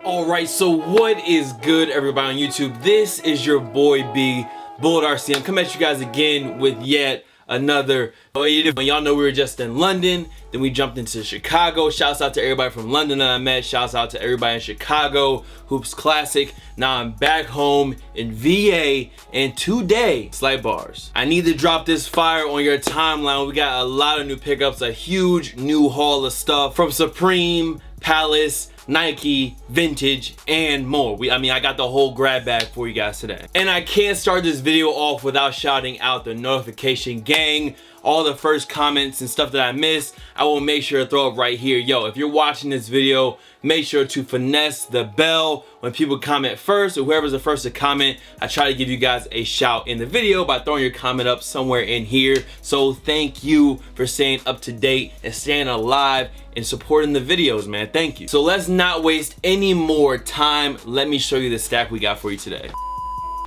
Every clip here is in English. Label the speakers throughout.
Speaker 1: Alright, so what is good, everybody on YouTube? This is your boy B, Bullet RCM, coming at you guys again with yet another. Y'all know we were just in London, then we jumped into Chicago. Shouts out to everybody from London that I met. Shouts out to everybody in Chicago. Hoops Classic. Now I'm back home in VA, and today, Slight Bars, I need to drop this fire on your timeline. We got a lot of new pickups, a huge new haul of stuff from Supreme, Palace, Nike, Vintage, and more. I got the whole grab bag for you guys today. And I can't start this video off without shouting out the notification gang. All the first comments and stuff that I missed, I will make sure to throw up right here. Yo, if you're watching this video, make sure to finesse the bell when people comment first, or whoever's the first to comment. I try to give you guys a shout in the video by throwing your comment up somewhere in here. So thank you for staying up to date and staying alive and supporting the videos, man. Thank you. So let's not waste any more time. Let me show you the stack we got for you today.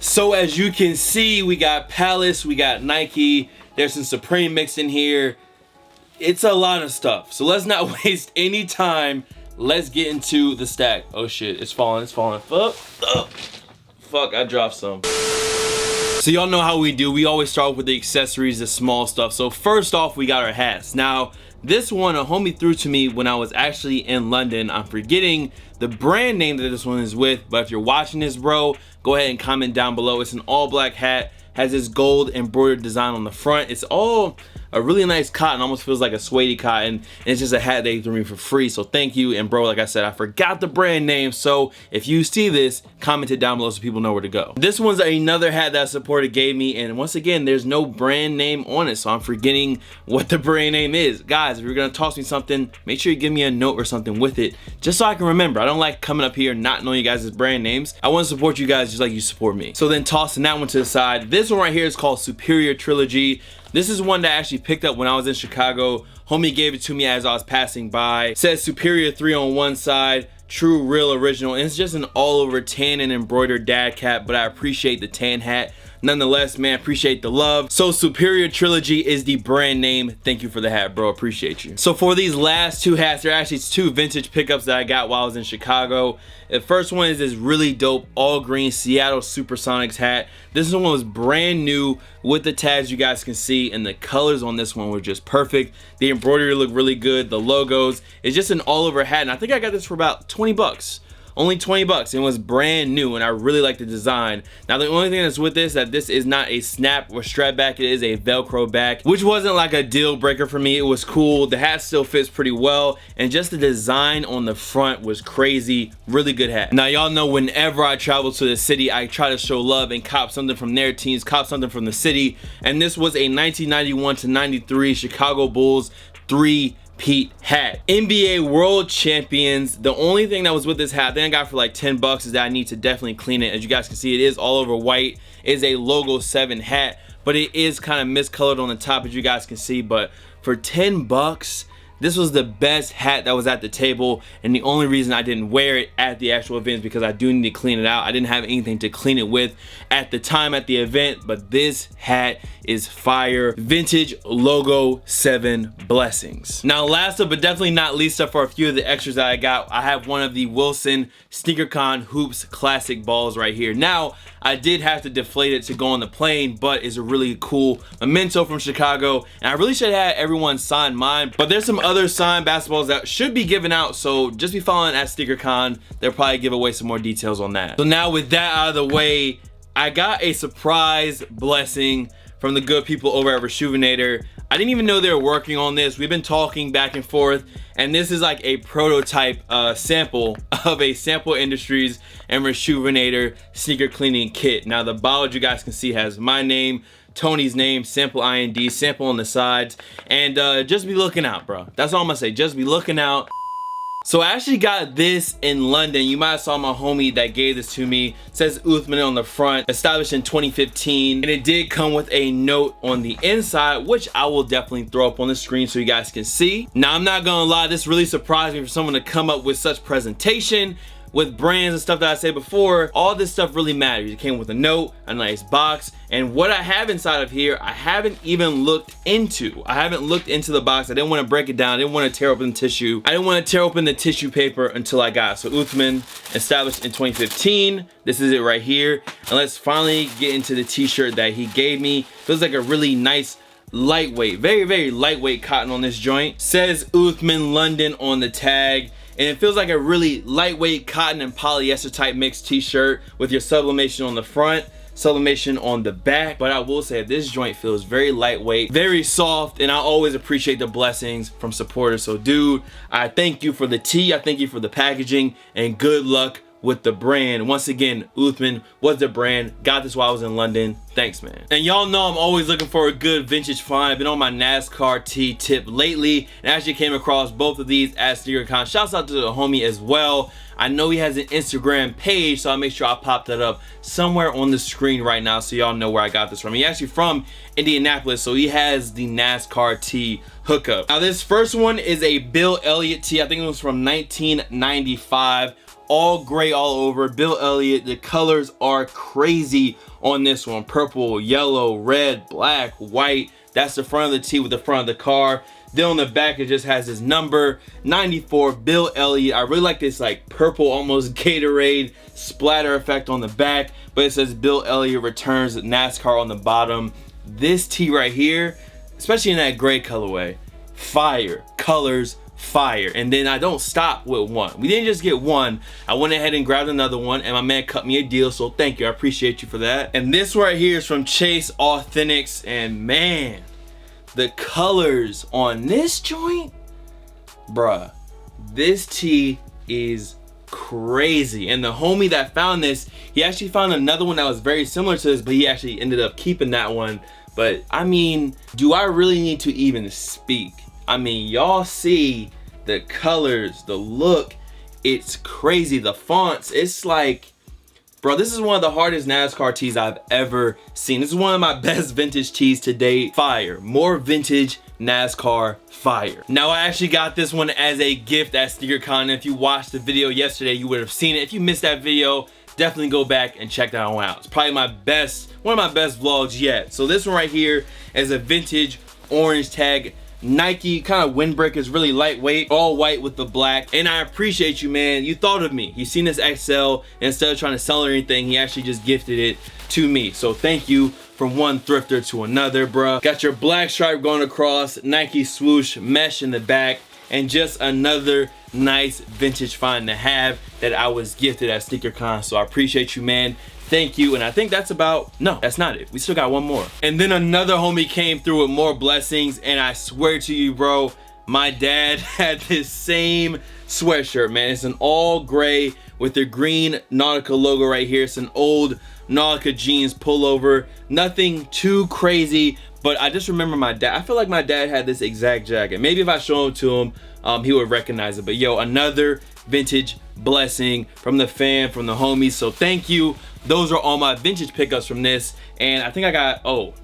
Speaker 1: So as you can see, we got Palace, we got Nike, there's some Supreme mixed in here. It's a lot of stuff. So let's not waste any time. Let's get into the stack. Oh shit, it's falling, it's falling. Fuck, I dropped some. So y'all know how we do. We always start with the accessories, the small stuff. So first off, we got our hats. Now, this one a homie threw to me when I was actually in London. I'm forgetting the brand name that this one is with, but if you're watching this, bro, go ahead and comment down below. It's an all black hat, has this gold embroidered design on the front. It's all a really nice cotton, almost feels like a suede cotton, and it's just a hat they threw me for free, so thank you. And bro, like I said, I forgot the brand name, so if you see this, comment it down below so people know where to go. This one's another hat that Supporter gave me, and once again, there's no brand name on it, so I'm forgetting what the brand name is. Guys, if you're gonna toss me something, make sure you give me a note or something with it, just so I can remember. I don't like coming up here not knowing you guys' brand names. I want to support you guys just like you support me. So then tossing that one to the side, this one right here is called Superior Trilogy. This is one that I actually picked up when I was in Chicago. Homie gave it to me as I was passing by. It says Superior 3 on one side, true, real, original. And it's just an all over tan and embroidered dad cap, but I appreciate the tan hat. Nonetheless, man, appreciate the love. So Superior Trilogy is the brand name. Thank you for the hat, bro. Appreciate you. So for these last two hats, they're actually two vintage pickups that I got while I was in Chicago. The first one is this really dope all green Seattle Supersonics hat. This one was brand new with the tags you guys can see, and the colors on this one were just perfect. The embroidery looked really good. The logos. It's just an all over hat, and I think I got this for about 20 bucks. Only 20 bucks. It was brand new, and I really like the design. Now, the only thing that's with this, that this is not a snap or strap back. It is a Velcro back, which wasn't like a deal breaker for me. It was cool. The hat still fits pretty well, and just the design on the front was crazy. Really good hat. Now, y'all know whenever I travel to the city, I try to show love and cop something from their teams, cop something from the city, and this was a 1991 to 93 Chicago Bulls 3-peat hat. NBA World Champions. The only thing that was with this hat, I think I got for like 10 bucks, is that I need to definitely clean it. As you guys can see, it is all over white. It is a logo 7 hat, but it is kind of miscolored on the top, as you guys can see. But for 10 bucks, this was the best hat that was at the table, and the only reason I didn't wear it at the actual event is because I do need to clean it out. I didn't have anything to clean it with at the time at the event, but this hat is fire. Vintage logo 7 blessings. Now, last up but definitely not least up, for a few of the extras that I got, I have one of the Wilson SneakerCon Hoops Classic balls right here. Now, I did have to deflate it to go on the plane, but it's a really cool memento from Chicago, and I really should have had everyone sign mine, but there's some other signed basketballs that should be given out, so just be following at SneakerCon. They'll probably give away some more details on that. So now with that out of the way, I got a surprise blessing from the good people over at Rejuvenator. I didn't even know they were working on this. We've been talking back and forth, and this is like a prototype sample of a Sample Industries and Rejuvenator sneaker cleaning kit. Now, the bottle, you guys can see, has my name, Tony's name, Sample IND, Sample on the sides, and just be looking out, bro. That's all I'm gonna say. Just be looking out. So I actually got this in London. You might have saw my homie that gave this to me. It says Uthman on the front, established in 2015, and it did come with a note on the inside, which I will definitely throw up on the screen so you guys can see. Now, I'm not gonna lie, this really surprised me for someone to come up with such presentation, with brands and stuff that I said before, all this stuff really matters. It came with a note, a nice box, and what I have inside of here, I haven't even looked into. I haven't looked into the box. I didn't want to break it down. I didn't want to tear open the tissue. I didn't want to tear open the tissue paper until I got it. So Uthman, established in 2015. This is it right here. And let's finally get into the t-shirt that he gave me. Feels like a really nice, lightweight, very lightweight cotton on this joint. Says Uthman London on the tag. And it feels like a really lightweight cotton and polyester type mixed t-shirt with your sublimation on the front, sublimation on the back. But I will say this joint feels very lightweight, very soft, and I always appreciate the blessings from supporters. So dude, I thank you for the tee, I thank you for the packaging, and good luck with the brand. Once again, Uthman was the brand. Got this while I was in London. Thanks, man. And y'all know I'm always looking for a good vintage find. I've been on my NASCAR tee tip lately, and actually came across both of these at SneakerCon. Shouts out to the homie as well. I know he has an Instagram page, so I'll make sure I pop that up somewhere on the screen right now so y'all know where I got this from. He's actually from Indianapolis, so he has the NASCAR tee hookup. Now this first one is a Bill Elliott tee. I think it was from 1995. All gray all over. Bill Elliott. The colors are crazy on this one. Purple, yellow, red, black, white. That's the front of the tee with the front of the car. Then on the back it just has his number 94, Bill Elliott. I really like this like purple, almost Gatorade splatter effect on the back, but it says Bill Elliott returns NASCAR on the bottom. This tee right here, especially in that gray colorway, fire. Colors, fire. And then I don't stop with one. We didn't just get one. I went ahead and grabbed another one, and my man cut me a deal, so thank you. I appreciate you for that. And this right here is from Chase Authentics, and man, the colors on this joint, bruh, this tee is crazy. And the homie that found this, he actually found another one that was very similar to this, but he actually ended up keeping that one. But I mean, do I really need to even speak? I mean, y'all see the colors, the look, it's crazy. The fonts, it's like, bro, this is one of the hardest NASCAR tees I've ever seen. This is one of my best vintage tees to date. Fire. More vintage NASCAR fire. Now I actually got this one as a gift at SneakerCon. If you watched the video yesterday, you would have seen it. If you missed that video, definitely go back and check that one out. It's probably my best, one of my best vlogs yet. So this one right here is a vintage orange tag Nike kind of windbreakers, really lightweight, all white with the black. And I appreciate you, man. You thought of me. You seen this XL, and instead of trying to sell or anything, he actually just gifted it to me. So thank you from one thrifter to another, bruh. Got your black stripe going across, Nike swoosh mesh in the back, and just another nice vintage find to have that I was gifted at SneakerCon. So I appreciate you, man. Thank you. And I think that's about, no, that's not it. We still got one more. And then another homie came through with more blessings, and I swear to you, bro, my dad had this same sweatshirt, man. It's an all gray with the green Nautica logo right here. It's an old Nautica jeans pullover. Nothing too crazy, but I just remember my dad. I feel like my dad had this exact jacket. Maybe if I show it to him, he would recognize it. But yo, another vintage blessing from the fan, from the homies. So thank you. Those are all my vintage pickups from this. And I think I got,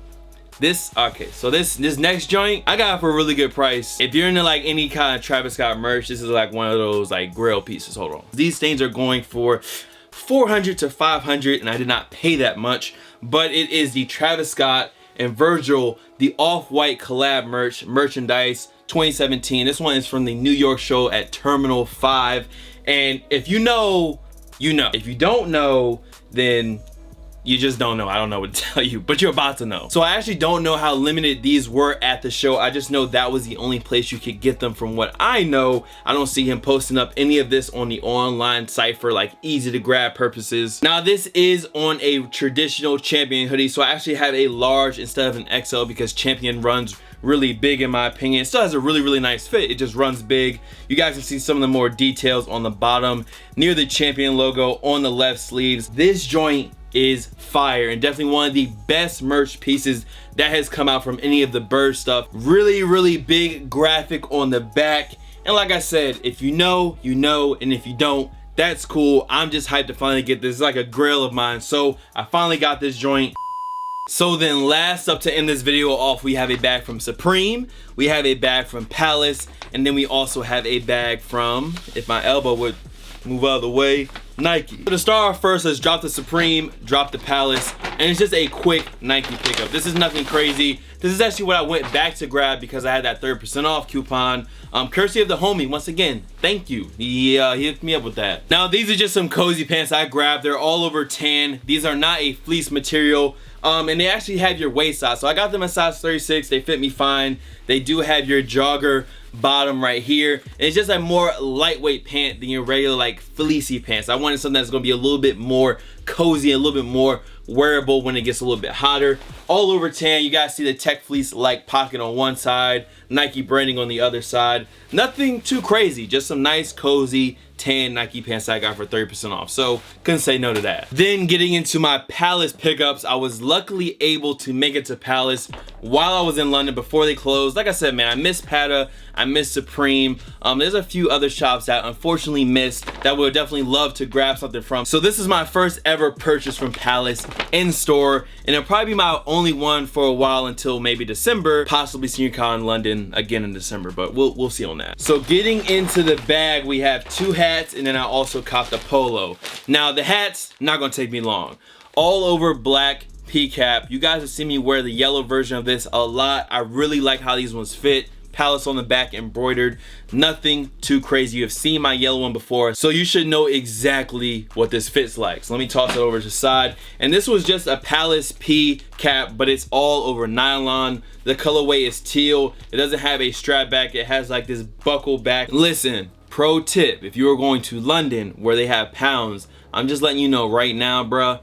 Speaker 1: this, okay, so this next joint I got for a really good price. If you're into like any kind of Travis Scott merch, this is like one of those like grail pieces. Hold on, these things are going for $400 to $500, and I did not pay that much. But it is the Travis Scott and Virgil, the off-white collab merchandise 2017. This one is from the New York show at Terminal 5. And if you know, you know. If you don't know, then you just don't know. I don't know what to tell you, but you're about to know. So I actually don't know how limited these were at the show. I just know that was the only place you could get them from what I know. I don't see him posting up any of this on the online site for like easy to grab purposes. Now this is on a traditional Champion hoodie. So I actually have a large instead of an XL because Champion runs really big in my opinion. It still has a really nice fit. It just runs big. You guys can see some of the more details on the bottom near the Champion logo on the left sleeves. This joint is fire and definitely one of the best merch pieces that has come out from any of the Bird stuff. Really big graphic on the back, and like I said, if you know, you know, and if you don't, that's cool. I'm just hyped to finally get this. It's like a grail of mine, so I finally got this joint. So then last up to end this video off, we have a bag from Supreme, we have a bag from Palace, and then we also have a bag from, if my elbow would move out of the way, Nike. So to start off first, let's drop the Supreme, drop the Palace, and it's just a quick Nike pickup. This is nothing crazy. This is actually what I went back to grab because I had that 30% off coupon. Courtesy of the homie, once again, thank you. He hooked me up with that. Now, these are just some cozy pants I grabbed. They're all over tan. These are not a fleece material. And they actually have your waist size. So I got them a size 36. They fit me fine. They do have your jogger bottom right here. And it's just a more lightweight pant than your regular like fleecy pants. I wanted something that's gonna be a little bit more cozy, a little bit more wearable when it gets a little bit hotter. All over tan. You guys see the tech fleece like pocket on one side, Nike branding on the other side. Nothing too crazy, just some nice cozy tan Nike pants I got for 30% off. So couldn't say no to that. Then getting into my Palace pickups, I was luckily able to make it to Palace while I was in London before they closed. Like I said, man, I miss Pata, I miss Supreme. There's a few other shops that I unfortunately missed that I would definitely love to grab something from. So this is my first ever purchase from Palace in store, and it'll probably be my only one for a while until maybe December, possibly SeniorCon London again in December, but we'll see on that. So getting into the bag, we have two hats, and then I also copped a polo. Now the hats, not gonna take me long. All over black Pea Cap. You guys have seen me wear the yellow version of this a lot. I really like how these ones fit. Palace on the back embroidered, nothing too crazy. You have seen my yellow one before, so you should know exactly what this fits like. So let me toss it over to the side. And this was just a Palace Pea Cap, but it's all over nylon. The colorway is teal. It doesn't have a strap back. It has like this buckle back. Listen, pro tip, if you are going to London where they have pounds, I'm just letting you know right now, bruh,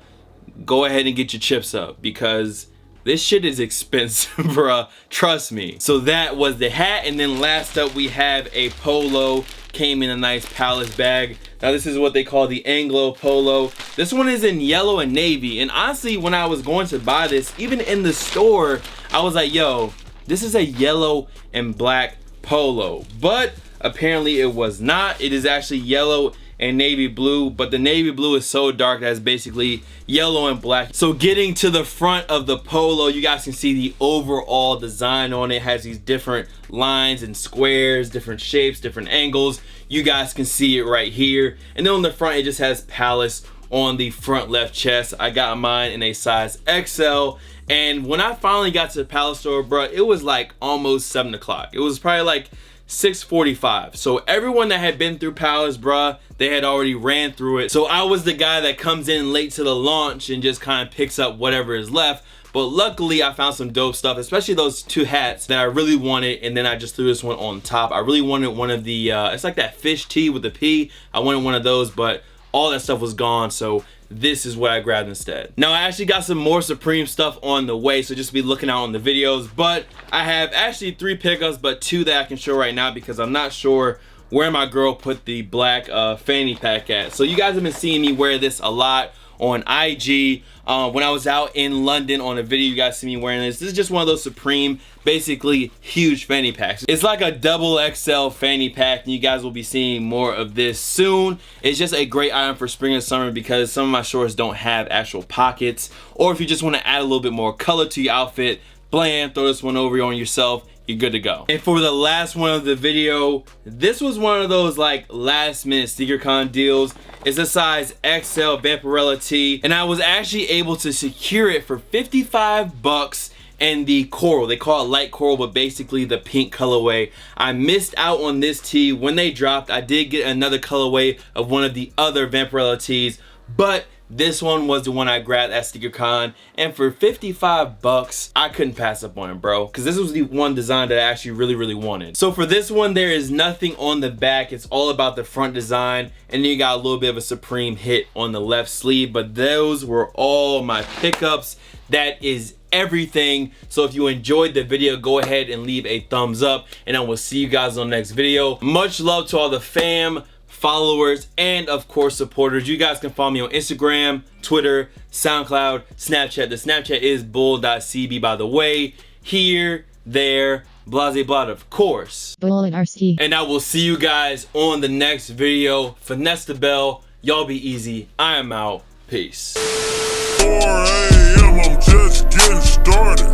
Speaker 1: go ahead and get your chips up because this shit is expensive, bruh. Trust me. So that was the hat, and then last up we have a polo. Came in a nice Palace bag. Now this is what they call the Anglo polo. This one is in yellow and navy, and honestly, when I was going to buy this, even in the store, I was like, yo, this is a yellow and black polo. But apparently it was not. It is actually yellow and navy blue, but the navy blue is so dark that it's basically yellow and black. So getting to the front of the polo, you guys can see the overall design on it. It has these different lines and squares, different shapes, different angles. You guys can see it right here. And then on the front, it just has Palace on the front left chest. I got mine in a size XL. And when I finally got to the Palace store, bro, it was like almost 7 o'clock. It was probably like 6:45. So everyone that had been through Palace, bruh, they had already ran through it. So I was the guy that comes in late to the launch and just kind of picks up whatever is left. But luckily I found some dope stuff, especially those two hats that I really wanted, and then I just threw this one on top. I really wanted one of the it's like that fish tee with the P. I wanted one of those, but all that stuff was gone, so this is what I grabbed instead. Now I actually got some more Supreme stuff on the way, so just be looking out on the videos. But I have actually 3 pickups, but 2 that I can show right now because I'm not sure where my girl put the black fanny pack at. So you guys have been seeing me wear this a lot on IG. When I was out in London on a video, you guys see me wearing this. This is just one of those Supreme, basically huge fanny packs. It's like a double XL fanny pack, and you guys will be seeing more of this soon. It's just a great item for spring and summer because some of my shorts don't have actual pockets, or if you just want to add a little bit more color to your outfit, bland, throw this one over on yourself, you're good to go. And for the last one of the video, this was one of those like last minute SneakerCon deals. It's a size XL Vaporella tee, and I was actually able to secure it for 55 bucks and the coral. They call it light coral, but basically the pink colorway. I missed out on this tee when they dropped. I did get another colorway of one of the other Vaporella tees, but this one was the one I grabbed at SneakerCon, and for 55 bucks, I couldn't pass up on it, bro, because this was the one design that I actually really wanted. So for this one, there is nothing on the back. It's all about the front design, and then you got a little bit of a Supreme hit on the left sleeve, but those were all my pickups. That is everything. So if you enjoyed the video, go ahead and leave a thumbs up, and I will see you guys on the next video. Much love to all the fam, followers, and of course supporters. You guys can follow me on Instagram, Twitter, SoundCloud, Snapchat. The Snapchat is bull.cb, by the way. Here, there, blase blah, of course. And I will see you guys on the next video. Finesse the bell. Y'all be easy. I am out. Peace. 4 a.m. I'm just getting started.